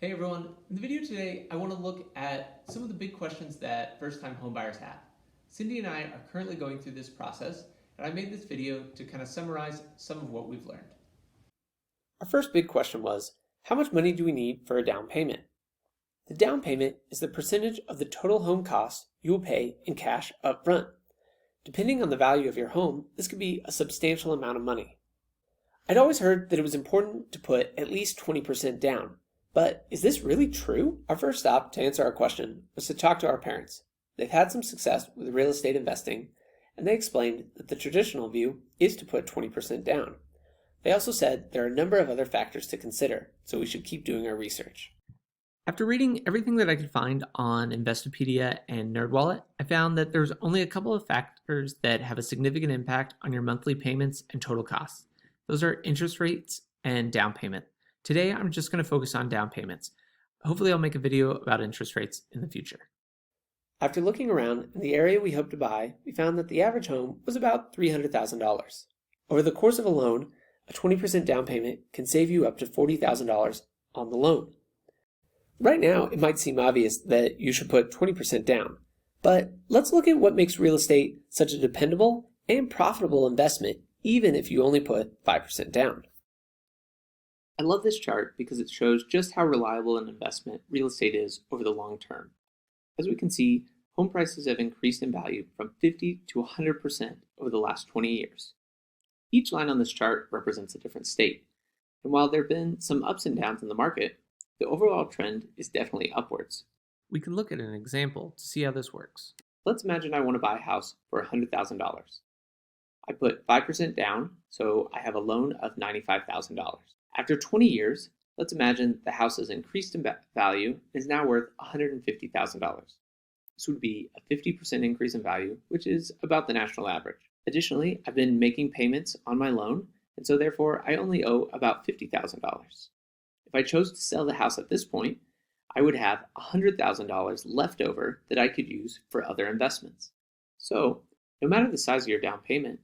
Hey everyone, in the video today I want to look at some of the big questions that first-time homebuyers have. Cindy and I are currently going through this process, and I made this video to kind of summarize some of what we've learned. Our first big question was, how much money do we need for a down payment? The down payment is the percentage of the total home cost you will pay in cash up front. Depending on the value of your home, this could be a substantial amount of money. I'd always heard that it was important to put at least 20% down, but is this really true? Our first stop to answer our question was to talk to our parents. They've had some success with real estate investing, and they explained that the traditional view is to put 20% down. They also said there are a number of other factors to consider, so we should keep doing our research. After reading everything that I could find on Investopedia and NerdWallet, I found that there's only a couple of factors that have a significant impact on your monthly payments and total costs. Those are interest rates and down payment. Today, I'm just going to focus on down payments. Hopefully, I'll make a video about interest rates in the future. After looking around in the area we hoped to buy, we found that the average home was about $300,000. Over the course of a loan, a 20% down payment can save you up to $40,000 on the loan. Right now, it might seem obvious that you should put 20% down, but let's look at what makes real estate such a dependable and profitable investment, even if you only put 5% down. I love this chart because it shows just how reliable an investment real estate is over the long term. As we can see, home prices have increased in value from 50 to 100% over the last 20 years. Each line on this chart represents a different state, and while there have been some ups and downs in the market, the overall trend is definitely upwards. We can look at an example to see how this works. Let's imagine I want to buy a house for $100,000. I put 5% down, so I have a loan of $95,000. After 20 years, let's imagine the house has increased in value and is now worth $150,000. This would be a 50% increase in value, which is about the national average. Additionally, I've been making payments on my loan, and so therefore I only owe about $50,000. If I chose to sell the house at this point, I would have $100,000 left over that I could use for other investments. So, no matter the size of your down payment,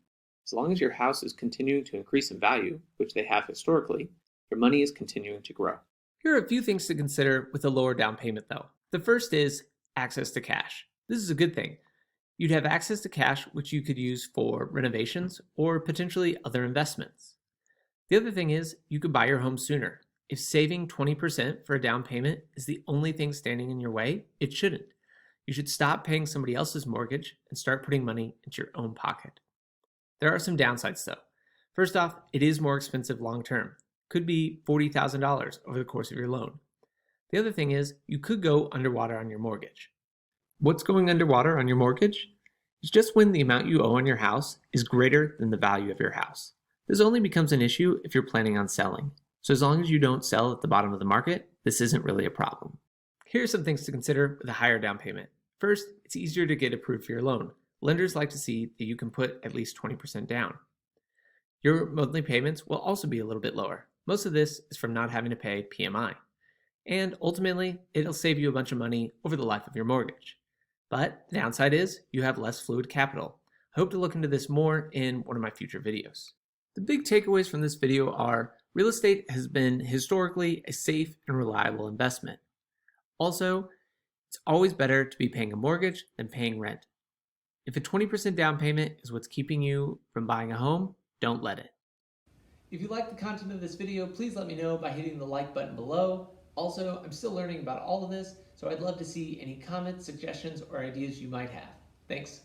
as long as your house is continuing to increase in value, which they have historically, your money is continuing to grow. Here are a few things to consider with a lower down payment though. The first is access to cash. This is a good thing. You'd have access to cash which you could use for renovations or potentially other investments. The other thing is you could buy your home sooner. If saving 20% for a down payment is the only thing standing in your way, it shouldn't. You should stop paying somebody else's mortgage and start putting money into your own pocket. There are some downsides though. First off, it is more expensive long term. Could be $40,000 over the course of your loan. The other thing is you could go underwater on your mortgage. What's going underwater on your mortgage? It's just when the amount you owe on your house is greater than the value of your house. This only becomes an issue if you're planning on selling. So as long as you don't sell at the bottom of the market, this isn't really a problem. Here are some things to consider with a higher down payment. First, it's easier to get approved for your loan. Lenders like to see that you can put at least 20% down. Your monthly payments will also be a little bit lower. Most of this is from not having to pay PMI. And ultimately, it'll save you a bunch of money over the life of your mortgage. But the downside is you have less fluid capital. I hope to look into this more in one of my future videos. The big takeaways from this video are real estate has been historically a safe and reliable investment. Also, it's always better to be paying a mortgage than paying rent. If a 20% down payment is what's keeping you from buying a home, don't let it. If you like the content of this video, please let me know by hitting the like button below. Also, I'm still learning about all of this, so I'd love to see any comments, suggestions, or ideas you might have. Thanks.